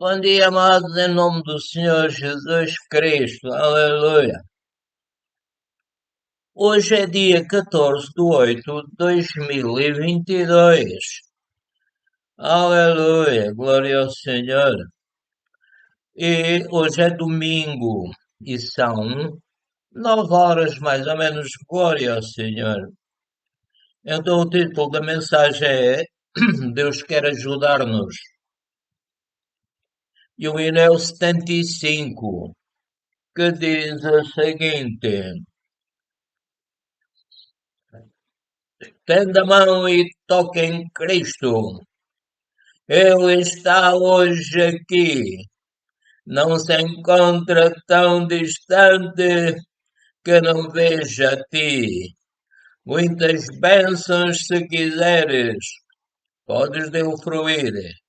Bom dia, amados, em nome do Senhor Jesus Cristo. Aleluia. Hoje é dia 14 de 8 de 2022. Aleluia. Glória ao Senhor. E hoje é domingo e são 9 horas mais ou menos. Glória ao Senhor. Então o título da mensagem é Deus quer ajudar-nos. E o hino é o 75, que diz o seguinte: Tenda a mão e toque em Cristo. Ele está hoje aqui. Não se encontra tão distante que não veja a ti. Muitas bênçãos se quiseres, podes de fruir.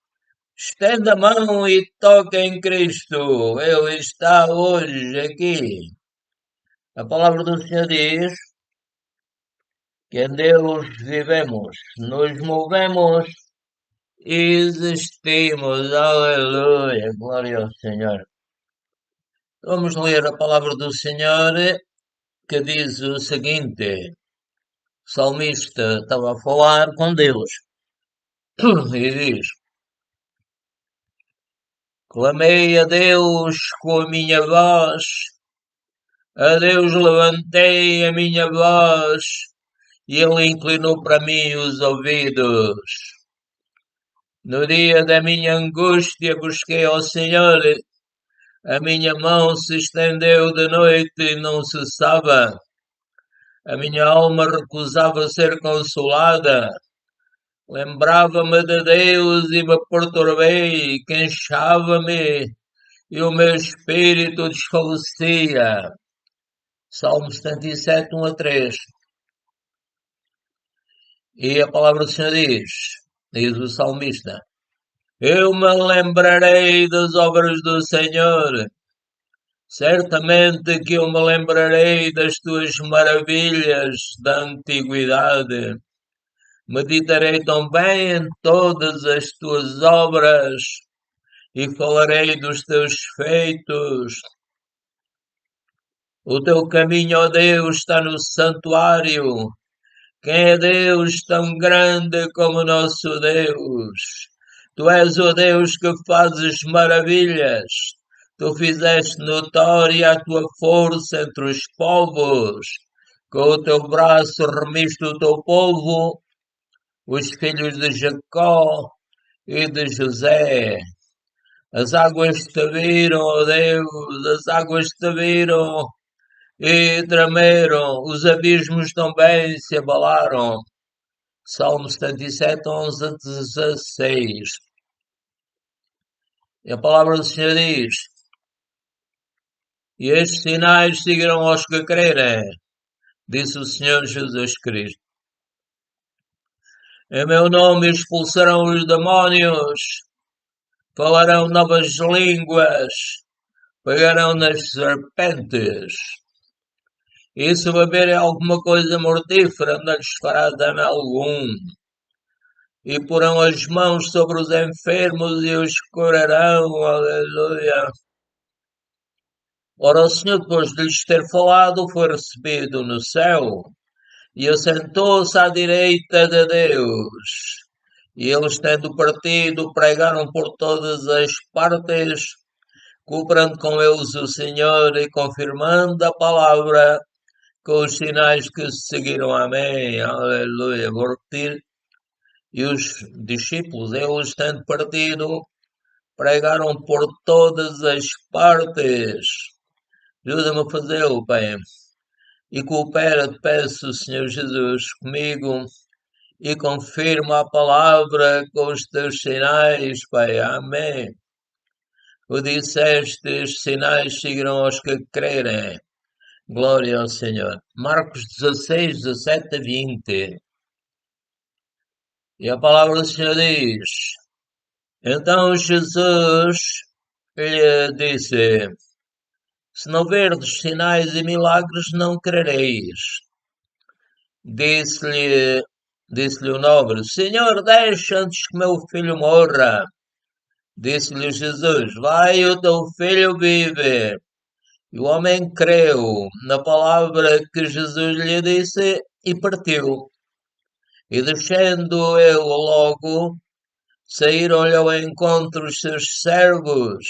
Estenda a mão e toque em Cristo. Ele está hoje aqui. A palavra do Senhor diz que em Deus vivemos, nos movemos e existimos. Aleluia, glória ao Senhor. Vamos ler a palavra do Senhor que diz o seguinte: o salmista estava a falar com Deus e diz: Clamei a Deus com a minha voz, a Deus levantei a minha voz e Ele inclinou para mim os ouvidos. No dia da minha angústia busquei ao Senhor, a minha mão se estendeu de noite e não cessava. A minha alma recusava ser consolada. Lembrava-me de Deus e me perturbei, queixava-me e o meu espírito desfalecia. Salmo 77, 1 a 3. E a palavra do Senhor diz o salmista: Eu me lembrarei das obras do Senhor. Certamente que eu me lembrarei das tuas maravilhas da antiguidade. Meditarei também em todas as tuas obras e falarei dos teus feitos. O teu caminho, ó Deus, está no santuário. Quem é Deus tão grande como nosso Deus? Tu és o Deus que fazes maravilhas. Tu fizeste notória a tua força entre os povos. Com o teu braço remiste o teu povo, os filhos de Jacó e de José. As águas te viram, ó Deus, as águas te viram e tremeram, os abismos também se abalaram. Salmo 77, 11 a 16. E a palavra do Senhor diz: E estes sinais seguirão aos que crerem, disse o Senhor Jesus Cristo. Em meu nome expulsarão os demónios, falarão novas línguas, pegarão nas serpentes. E se beberem alguma coisa mortífera, não lhes fará dano algum. E porão as mãos sobre os enfermos e os curarão. Aleluia. Ora, o Senhor, depois de lhes ter falado, foi recebido no céu e assentou-se à direita de Deus. E eles, tendo partido, pregaram por todas as partes, cooperando com eles o Senhor e confirmando a palavra com os sinais que se seguiram. Amém. Aleluia. Vou repetir. E os discípulos, eles, tendo partido, pregaram por todas as partes. Ajuda-me a fazê-lo, Pai. E coopera, te peço, Senhor Jesus, comigo e confirma a palavra com os teus sinais, Pai. Amém. O disseste, estes sinais seguirão aos que crerem. Glória ao Senhor. Marcos 16, 17 a 20. E a palavra do Senhor diz: Então Jesus lhe disse: Se não verdes sinais e milagres, não crereis. Disse-lhe o nobre: Senhor, deixa antes que meu filho morra. Disse-lhe Jesus: Vai, o teu filho vive. E o homem creu na palavra que Jesus lhe disse e partiu. E descendo ele logo, saíram-lhe ao encontro os seus servos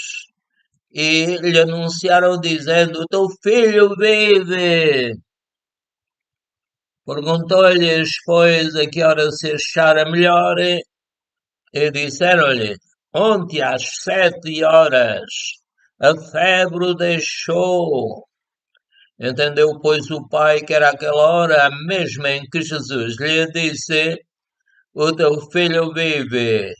e lhe anunciaram, dizendo: O teu filho vive. Perguntou-lhes, pois, a que hora se achara melhor, e disseram-lhe: Ontem às 7 horas a febre o deixou. Entendeu, pois, o pai que era aquela hora, a mesma em que Jesus lhe disse: O teu filho vive.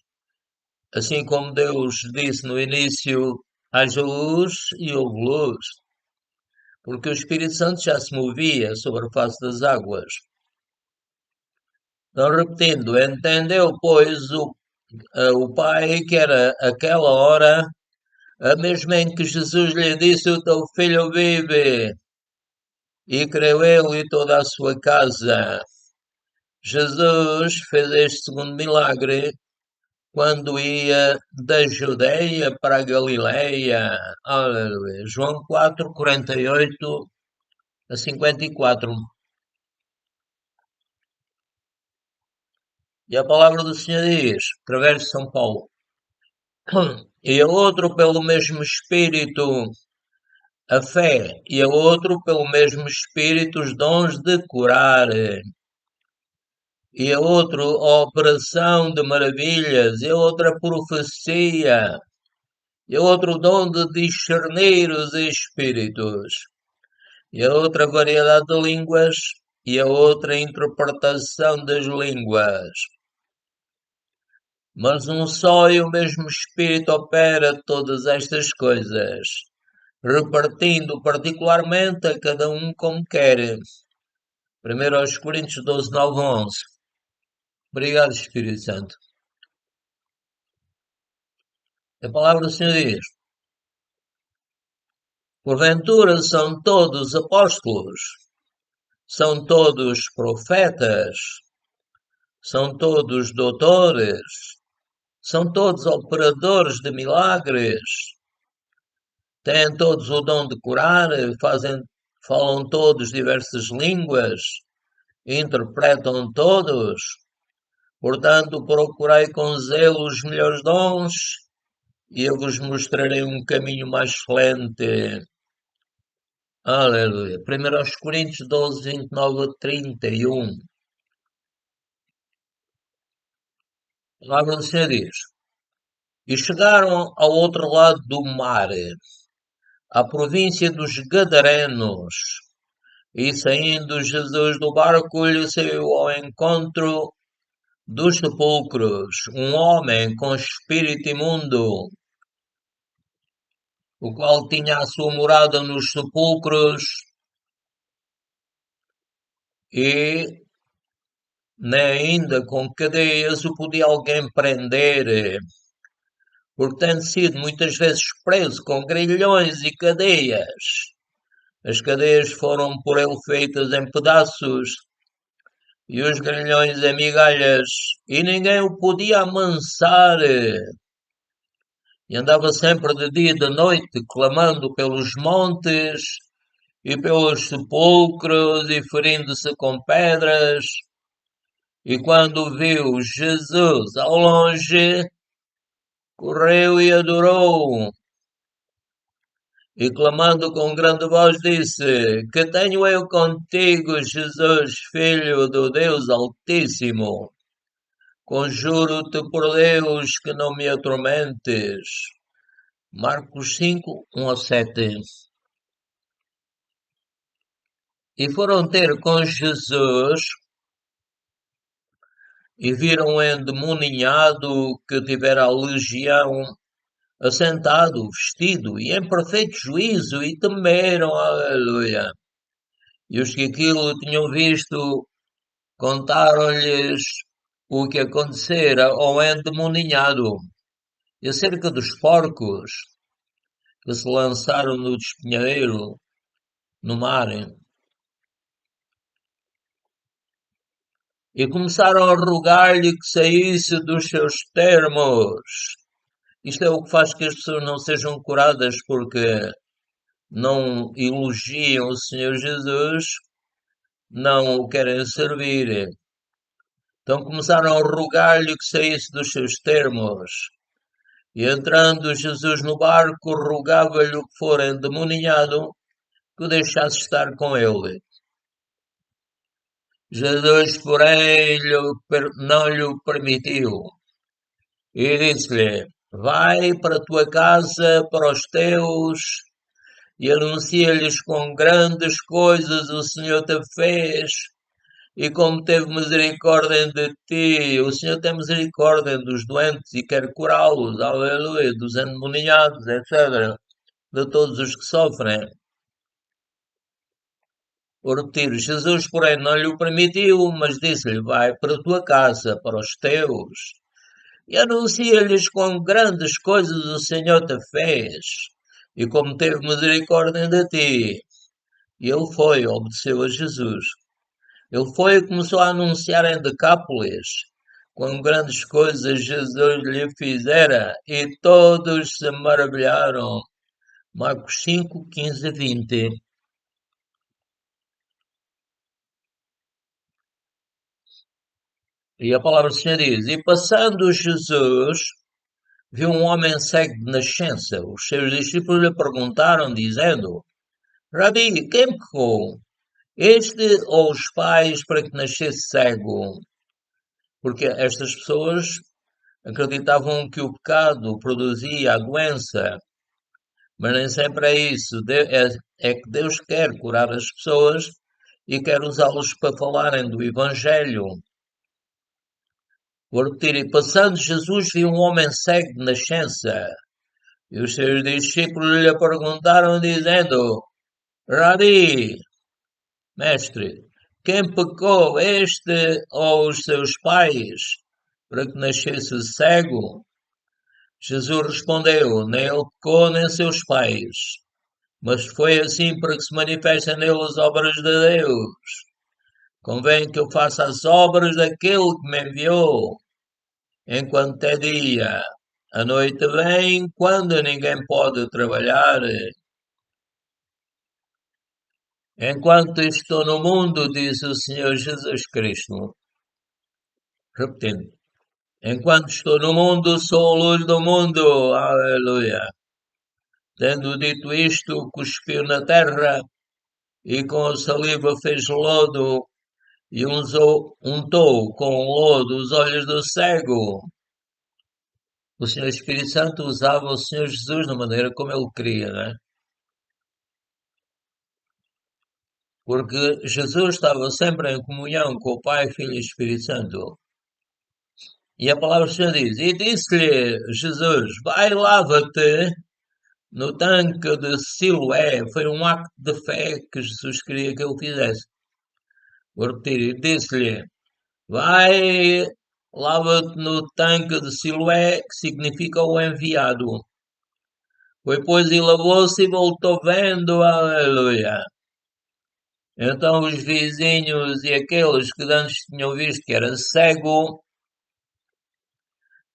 Assim como Deus disse no início: Haja luz e houve luz. Porque o Espírito Santo já se movia sobre a face das águas. Então, repetindo, entendeu, pois, o pai que era aquela hora, a mesma em que Jesus lhe disse: O teu filho vive. E creu ele e toda a sua casa. Jesus fez este segundo milagre quando ia da Judeia para a Galileia. Aleluia. João 4, 48 a 54. E a palavra do Senhor diz, através de São Paulo: E a outro pelo mesmo Espírito a fé, e a outro pelo mesmo Espírito os dons de curar, e a outro a operação de maravilhas, e a outra profecia, e a outro dom de discernir os espíritos, e a outra variedade de línguas, e a outra interpretação das línguas. Mas um só e o mesmo Espírito opera todas estas coisas, repartindo particularmente a cada um como quer. 1 aos Coríntios 12, 9, 11. Obrigado, Espírito Santo. A palavra do Senhor diz: Porventura são todos apóstolos, são todos profetas, são todos doutores, são todos operadores de milagres, têm todos o dom de curar, falam todos diversas línguas, interpretam todos. Portanto, procurai com zelo os melhores dons, e eu vos mostrarei um caminho mais excelente. Aleluia. 1 aos Coríntios 12, 29 a 31. A palavra do Senhor diz: E chegaram ao outro lado do mar, à província dos Gadarenos, e saindo Jesus do barco, lhe saiu ao encontro dos sepulcros um homem com espírito imundo, o qual tinha a sua morada nos sepulcros, e nem ainda com cadeias o podia alguém prender, porque tendo sido muitas vezes preso com grilhões e cadeias. As cadeias foram por ele feitas em pedaços, e os grilhões em migalhas, e ninguém o podia amansar. E andava sempre de dia e de noite, clamando pelos montes e pelos sepulcros, e ferindo-se com pedras. E quando viu Jesus ao longe, correu e adorou. E clamando com grande voz disse: Que tenho eu contigo, Jesus, Filho do Deus Altíssimo? Conjuro-te por Deus que não me atormentes. Marcos 5, 1 a 7. E foram ter com Jesus e viram um endemoninhado que tivera a legião assentado, vestido e em perfeito juízo, e temeram, aleluia. E os que aquilo tinham visto contaram-lhes o que acontecera ao endemoninhado, e acerca dos porcos que se lançaram no despenhadeiro, no mar, e começaram a rogar-lhe que saísse dos seus termos. Isto é o que faz que as pessoas não sejam curadas porque não elogiam o Senhor Jesus, não o querem servir. Então começaram a rogar-lhe que saísse dos seus termos. E entrando Jesus no barco, rogava-lhe o que for endemoniado que o deixasse estar com ele. Jesus, porém, não lhe o permitiu. E disse-lhe: Vai para a tua casa, para os teus, e anuncia-lhes com grandes coisas o Senhor te fez, e como teve misericórdia de ti. O Senhor tem misericórdia dos doentes e quer curá-los, aleluia, dos endemoniados, etc., de todos os que sofrem. O retiro. Jesus, porém, não lhe o permitiu, mas disse-lhe: Vai para a tua casa, para os teus, e anuncia-lhes quão grandes coisas o Senhor te fez, e como teve misericórdia de ti. E ele foi, obedeceu a Jesus. Ele foi e começou a anunciar em Decápolis quão grandes coisas Jesus lhe fizera, e todos se maravilharam. Marcos 5, 15 a 20. E a palavra do Senhor diz: E passando Jesus, viu um homem cego de nascença. Os seus discípulos lhe perguntaram, dizendo: Rabi, quem pecou? Este ou os pais para que nascesse cego? Porque estas pessoas acreditavam que o pecado produzia a doença, mas nem sempre é isso. É que Deus quer curar as pessoas e quer usá-los para falarem do Evangelho. Vou repetir, e passando Jesus viu um homem cego de nascença, e os seus discípulos lhe perguntaram, dizendo: Rabi, mestre, quem pecou, este ou os seus pais, para que nascesse cego? Jesus respondeu: Nem ele pecou, nem seus pais, mas foi assim para que se manifestem nele as obras de Deus. Convém que eu faça as obras daquele que me enviou, enquanto é dia. A noite vem, quando ninguém pode trabalhar. Enquanto estou no mundo, diz o Senhor Jesus Cristo, repetindo, enquanto estou no mundo, sou a luz do mundo. Aleluia. Tendo dito isto, cuspiu na terra e com a saliva fez lodo e untou com o lodo os olhos do cego. O Senhor Espírito Santo usava o Senhor Jesus da maneira como ele queria, né? Porque Jesus estava sempre em comunhão com o Pai, Filho e Espírito Santo. E a palavra do Senhor diz: E disse-lhe Jesus: Vai, lava-te no tanque de Siloé. Foi um acto de fé que Jesus queria que ele fizesse. Vou repetir: E disse-lhe: Vai, lava-te no tanque de Siloé, que significa o enviado. Foi, pois, e lavou-se e voltou vendo. Aleluia. Então os vizinhos e aqueles que antes tinham visto que era cego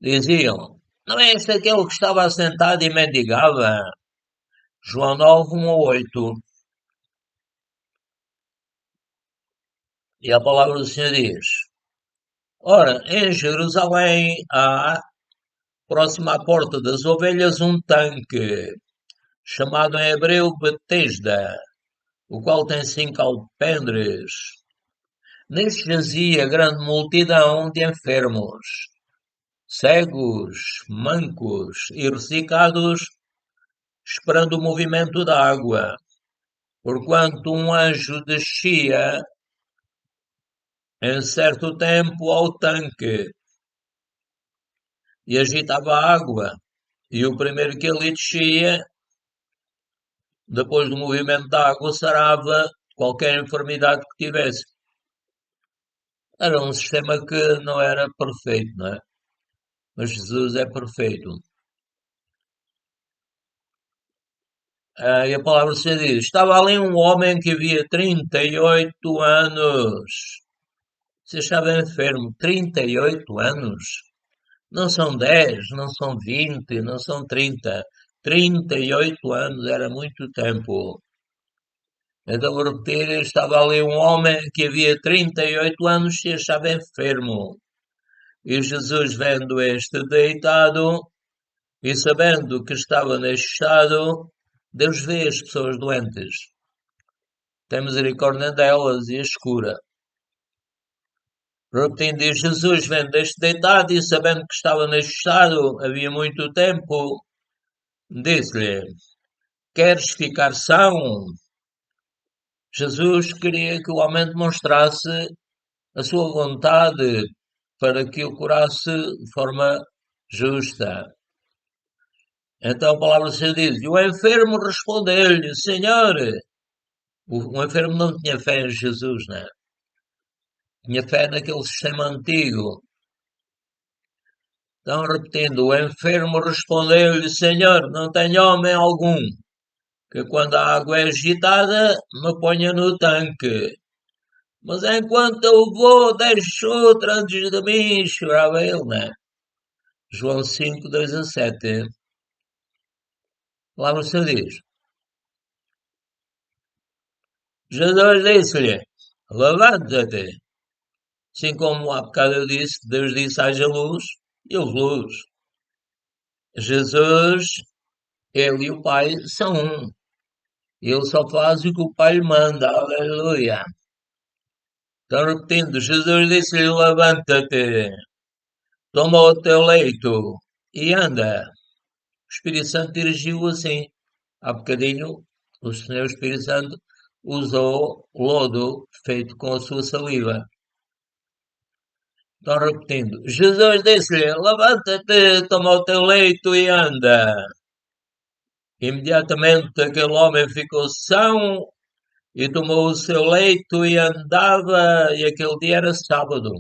diziam: Não é este aquele que estava assentado e mendigava? João 9, 1 a 8. E a palavra do Senhor diz: Ora, em Jerusalém há, próximo à porta das ovelhas, um tanque, chamado em hebreu Betesda, o qual tem 5 alpendres. Neste jazia grande multidão de enfermos, cegos, mancos e ressecados, esperando o movimento da água, porquanto um anjo descia em certo tempo ao tanque e agitava a água, e o primeiro que ali descia, depois do movimento da água, sarava qualquer enfermidade que tivesse. Era um sistema que não era perfeito, não é? Mas Jesus é perfeito. E a palavra do Senhor diz: Estava ali um homem que havia 38 anos. Você estava enfermo, 38 anos. Não são 10, não são 20, não são 30. 38 anos era muito tempo. Então, vou repetir, estava ali um homem que havia 38 anos se achava enfermo. E Jesus, vendo este deitado e sabendo que estava neste estado, Deus vê as pessoas doentes. Tem misericórdia delas e as cura. Repetindo, e Jesus, vendo este deitado e sabendo que estava neste estado, havia muito tempo, disse-lhe: Queres ficar são? Jesus queria que o homem demonstrasse a sua vontade para que o curasse de forma justa. Então a palavra do Senhor diz: E o enfermo respondeu-lhe: Senhor, o enfermo não tinha fé em Jesus, né? Tinha fé naquele sistema antigo. Então, repetindo, o enfermo respondeu-lhe: Senhor, não tenho homem algum que quando a água é agitada me ponha no tanque. Mas enquanto eu vou, deixo outro antes de mim, chorava ele, né? João 5, 2 a 7. Lá o Senhor diz: Jesus disse-lhe: Levanta-te. Assim como há bocado eu disse, Deus disse: haja luz, e houve luz. Jesus, ele e o Pai são um. Ele só faz o que o Pai lhe manda. Aleluia. Então, repetindo, Jesus disse-lhe: Levanta-te, toma o teu leito e anda. O Espírito Santo dirigiu assim. Há bocadinho, o Senhor Espírito Santo usou lodo feito com a sua saliva. Então, repetindo, Jesus disse-lhe: Levanta-te, toma o teu leito e anda. Imediatamente aquele homem ficou são e tomou o seu leito e andava, e aquele dia era sábado.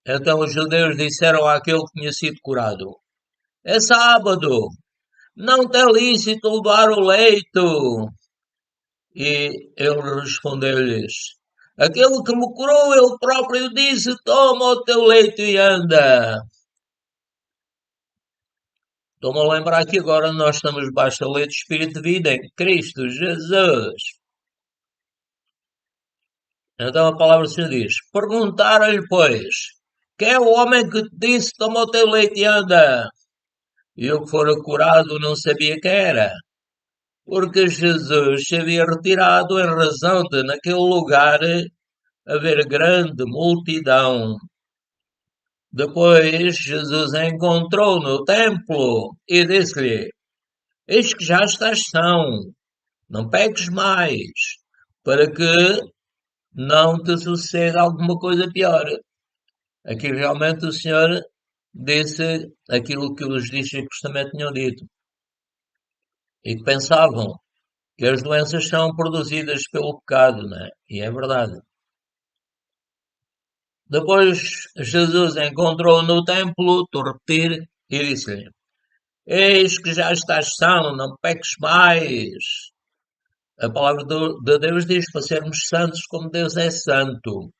Então os judeus disseram àquele que tinha sido curado: É sábado, não tem lícito levar o leito. E ele respondeu-lhes: Aquele que me curou, ele próprio disse: Toma o teu leito e anda. Estou-me a lembrar que agora nós estamos debaixo da lei do Espírito de vida em Cristo Jesus. Então a palavra do Senhor diz: Perguntaram-lhe, pois, quem é o homem que te disse: Toma o teu leite e anda? E o que fora curado não sabia quem era, porque Jesus se havia retirado em razão de, naquele lugar, haver grande multidão. Depois Jesus encontrou no templo e disse-lhe: Eis que já estás são, não peques mais, para que não te suceda alguma coisa pior. Aqui realmente o Senhor disse aquilo que os discípulos também tinham dito e que pensavam que as doenças são produzidas pelo pecado, né? E é verdade. Depois Jesus encontrou no templo, estou a repetir, e disse-lhe: Eis que já estás são, não peques mais. A palavra de Deus diz para sermos santos como Deus é santo,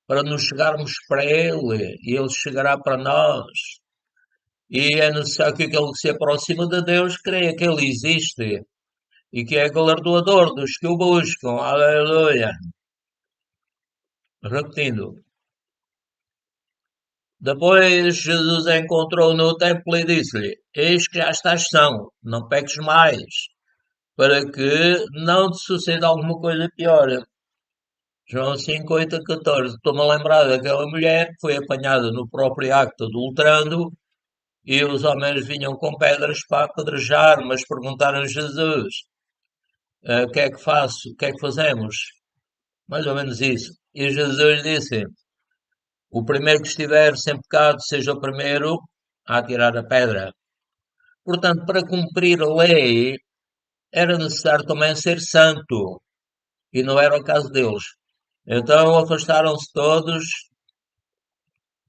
para nos chegarmos para Ele e Ele chegará para nós. E é necessário que aquele que se aproxima de Deus creia que Ele existe e que é galardoador dos que o buscam. Aleluia. Repetindo. Depois Jesus encontrou no templo e disse-lhe: Eis que já estás são, não peques mais, para que não te suceda alguma coisa pior. João 5, 8 a 14. Estou-me a lembrar daquela mulher que foi apanhada no próprio acto adulterando e os homens vinham com pedras para apedrejar, mas perguntaram a Jesus: O que é que faço? O que é que fazemos? Mais ou menos isso. E Jesus disse: O primeiro que estiver sem pecado, seja o primeiro a atirar a pedra. Portanto, para cumprir a lei, era necessário também ser santo. E não era o caso deles. Então afastaram-se todos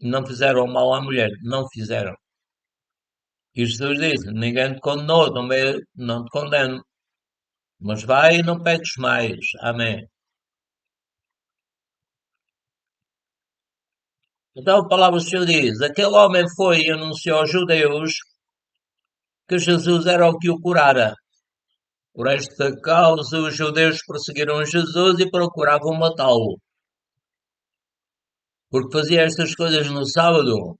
e não fizeram mal à mulher. Não fizeram. E Jesus disse: Ninguém te condenou, também não te condeno. Mas vai e não peques mais. Amém. Então a palavra do Senhor diz: aquele homem foi e anunciou aos judeus que Jesus era o que o curara. Por esta causa, os judeus perseguiram Jesus e procuravam matá-lo, porque fazia estas coisas no sábado.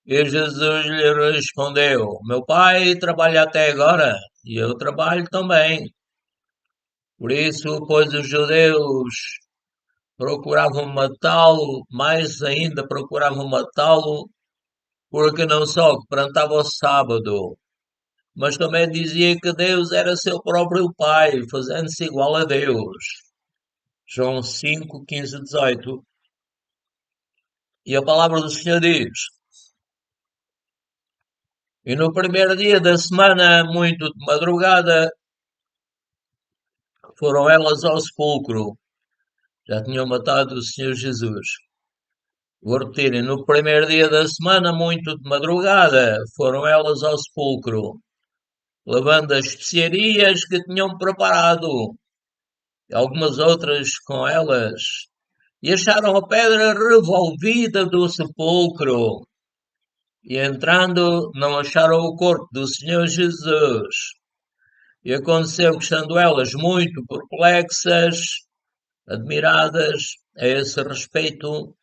E Jesus lhe respondeu: meu pai trabalha até agora, e eu trabalho também. Por isso, pois os judeus procuravam matá-lo, mais ainda procuravam matá-lo, porque não só quebrantava o sábado, mas também dizia que Deus era seu próprio Pai, fazendo-se igual a Deus. João 5, 15, 18. E a palavra do Senhor diz: e no primeiro dia da semana, muito de madrugada, foram elas ao sepulcro. Já tinham matado o Senhor Jesus. Vou repetir, e no primeiro dia da semana, muito de madrugada, foram elas ao sepulcro, levando as especiarias que tinham preparado, e algumas outras com elas, e acharam a pedra revolvida do sepulcro, e entrando, não acharam o corpo do Senhor Jesus. E aconteceu que, estando elas muito perplexas, admiradas a esse respeito,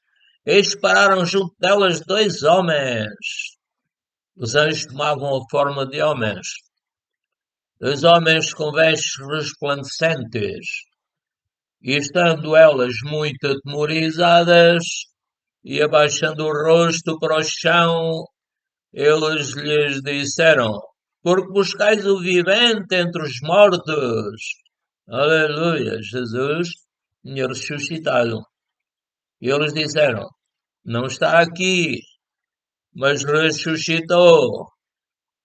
eis que pararam junto delas dois homens. Os anjos tomavam a forma de homens. Dois homens com vestes resplandecentes. E estando elas muito atemorizadas e abaixando o rosto para o chão, eles lhes disseram: porque buscais o vivente entre os mortos? Aleluia, Jesus tinha ressuscitado. E eles disseram: não está aqui, mas ressuscitou.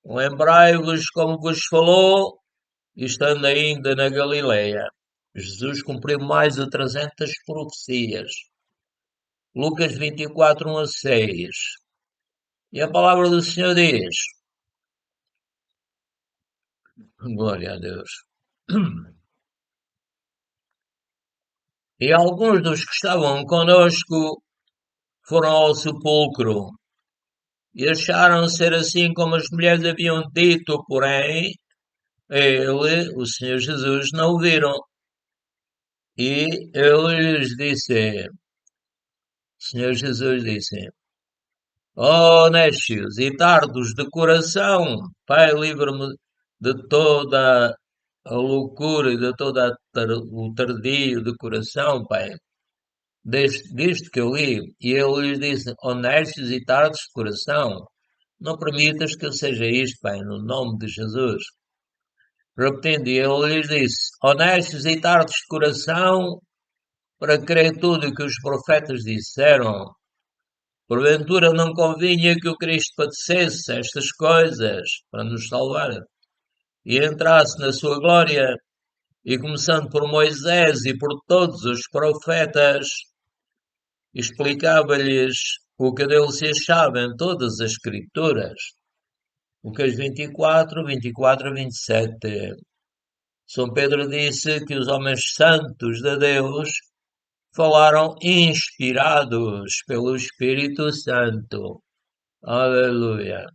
Lembrai-vos como vos falou, estando ainda na Galileia. Jesus cumpriu mais de 300 profecias. Lucas 24, 1 a 6. E a palavra do Senhor diz: glória a Deus. E alguns dos que estavam conosco foram ao sepulcro e acharam ser assim como as mulheres haviam dito, porém, ele, o Senhor Jesus, não o viram. E ele lhes disse, o Senhor Jesus disse: ó necios e tardos de coração, Pai, livra-me de toda a loucura e de todo o tardio de coração, Pai, desde que eu li. E ele lhes disse: honestos e tardos de coração, não permitas que eu seja isto, Pai, no nome de Jesus. Repetindo, e ele lhes disse: honestos e tardos de coração, para crer tudo o que os profetas disseram. Porventura não convinha que o Cristo padecesse estas coisas para nos salvar e entrasse na sua glória. E começando por Moisés e por todos os profetas, explicava-lhes o que dele se achava em todas as Escrituras. Lucas 24, 24 a 27. São Pedro disse que os homens santos de Deus falaram inspirados pelo Espírito Santo. Aleluia.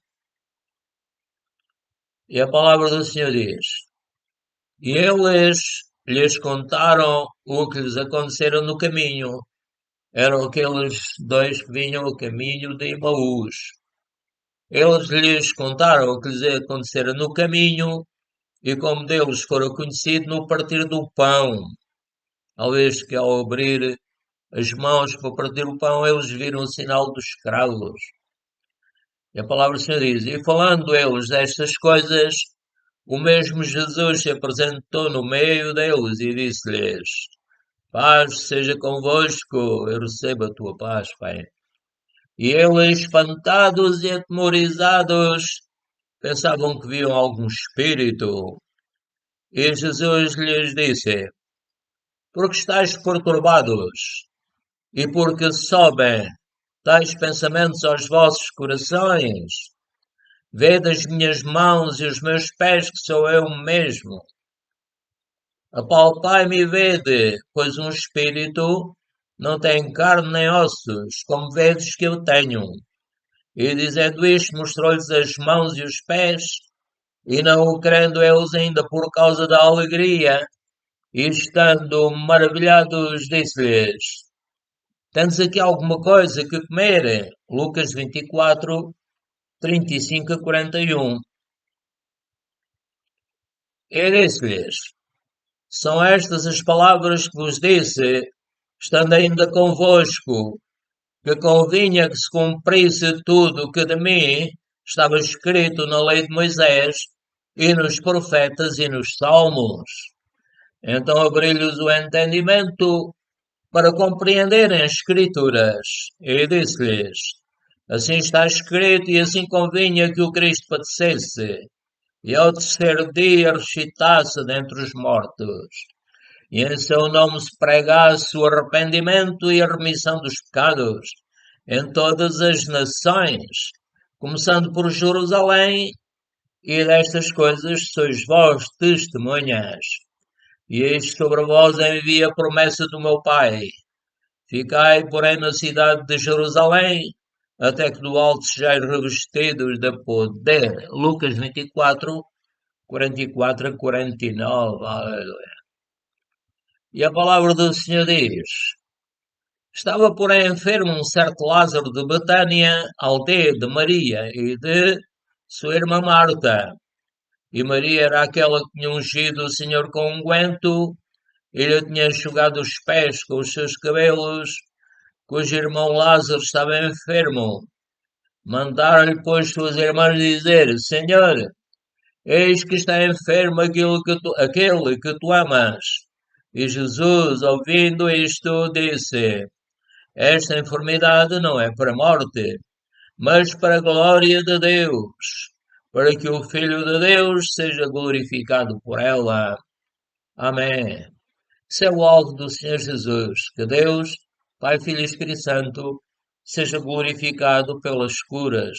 E a palavra do Senhor diz: e eles lhes contaram o que lhes acontecera no caminho. Eram aqueles dois que vinham o caminho de Emaús. Eles lhes contaram o que lhes acontecera no caminho e como deles fora conhecido no partir do pão. Ao vez que ao abrir as mãos para partir o pão, eles viram o sinal dos cravos. E a palavra do Senhor diz: e falando eles destas coisas, o mesmo Jesus se apresentou no meio deles e disse-lhes: paz seja convosco, eu recebo a tua paz, Pai. E eles, espantados e atemorizados, pensavam que viam algum espírito. E Jesus lhes disse: porque estáis perturbados, e porque sobem tais pensamentos aos vossos corações? Vede as minhas mãos e os meus pés, que sou eu mesmo. Apalpai-me e vede, pois um espírito não tem carne nem ossos, como vedes que eu tenho. E dizendo isto, mostrou-lhes as mãos e os pés, e não o crendo eles ainda por causa da alegria, e estando maravilhados, disse-lhes: Tens aqui alguma coisa que comer? Lucas 24, 35 a 41. E disse-lhes: São estas as palavras que vos disse, estando ainda convosco, que convinha que se cumprisse tudo o que de mim estava escrito na lei de Moisés, e nos profetas e nos salmos. Então abri-lhes o entendimento para compreenderem as Escrituras, e disse-lhes: Assim está escrito, e assim convinha que o Cristo padecesse, e ao terceiro dia ressuscitasse dentre os mortos, e em seu nome se pregasse o arrependimento e a remissão dos pecados em todas as nações, começando por Jerusalém, e destas coisas sois vós testemunhas. E eis sobre vós envia a promessa do meu Pai. Ficai, porém, na cidade de Jerusalém, até que do alto sejais revestidos de poder. Lucas 24, 44 a 49. Aleluia. E a palavra do Senhor diz: Estava, porém, enfermo um certo Lázaro de Betânia, aldeia de Maria e de sua irmã Marta. E Maria era aquela que tinha ungido o Senhor com unguento, e lhe tinha enxugado os pés com os seus cabelos, cujo irmão Lázaro estava enfermo. Mandaram-lhe, pois, suas irmãs dizer: Senhor, eis que está enfermo aquele que tu amas. E Jesus, ouvindo isto, disse: Esta enfermidade não é para a morte, mas para a glória de Deus, para que o Filho de Deus seja glorificado por ela. Amém. Isso é o alvo do Senhor Jesus, que Deus, Pai, Filho e Espírito Santo, seja glorificado pelas curas.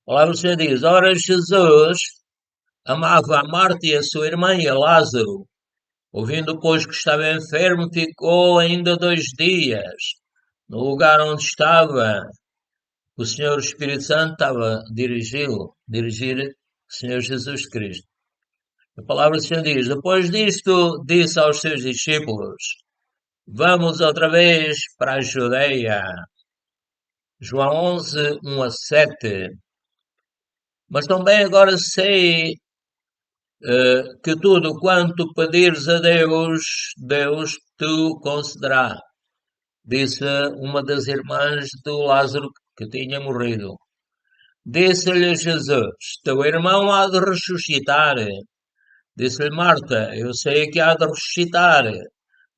A palavra do Senhor diz: Ora, Jesus amava a Marta e a sua irmã e a Lázaro. Ouvindo, pois, que estava enfermo, ficou ainda 2 dias no lugar onde estava. O Senhor Espírito Santo estava a dirigir o Senhor Jesus Cristo. A palavra do Senhor diz: Depois disto, disse aos seus discípulos: Vamos outra vez para a Judeia. João 11, 1 a 7. Mas também agora sei que tudo quanto pedires a Deus, Deus te concederá. Disse uma das irmãs do Lázaro que tinha morrido. Disse-lhe Jesus: Teu irmão há de ressuscitar. Disse-lhe Marta: Eu sei que há de ressuscitar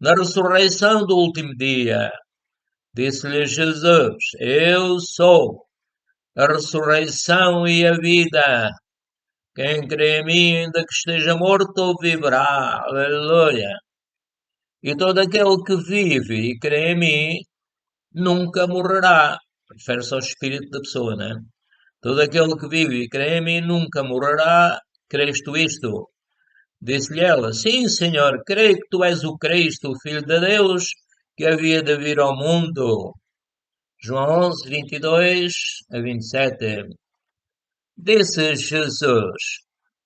na ressurreição do último dia. Disse-lhe Jesus: Eu sou a ressurreição e a vida. Quem crê em mim, ainda que esteja morto, viverá. Aleluia. E todo aquele que vive e crê em mim, nunca morrerá. Refere-se ao espírito da pessoa, né? Todo aquele que vive e crê em mim, nunca morrerá. Crês tu isto? Disse-lhe ela: Sim, Senhor, creio que tu és o Cristo, o Filho de Deus, que havia de vir ao mundo. João 11, 22 a 27. Disse Jesus: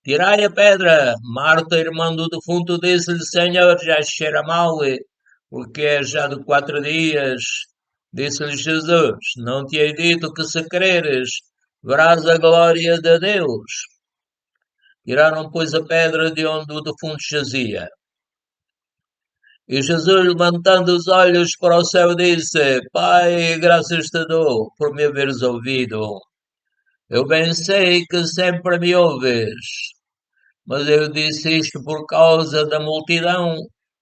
Tirai a pedra. Marta, irmã do defunto, disse-lhe: Senhor, já cheira mal, porque é já de 4 dias. Disse-lhe Jesus: Não te hei dito que se creres, verás a glória de Deus. Tiraram, pois, a pedra de onde o defunto jazia. E Jesus, levantando os olhos para o céu, disse: Pai, graças te dou por me haveres ouvido. Eu bem sei que sempre me ouves, mas eu disse isto por causa da multidão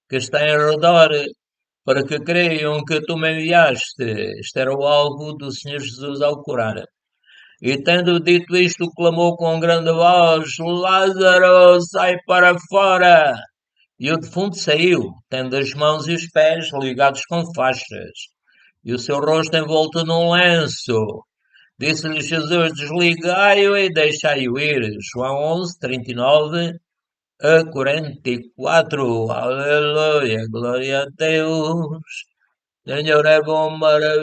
que está em redor, para que creiam que tu me enviaste. Este era o alvo do Senhor Jesus ao curar. E tendo dito isto, clamou com grande voz: Lázaro, sai para fora! E o defunto saiu, tendo as mãos e os pés ligados com faixas, e o seu rosto envolto num lenço. Disse-lhe Jesus: Desligai-o e deixai-o ir. João 11, 39 a 44. Aleluia, glória a Deus. Senhor é bom, maravilhoso.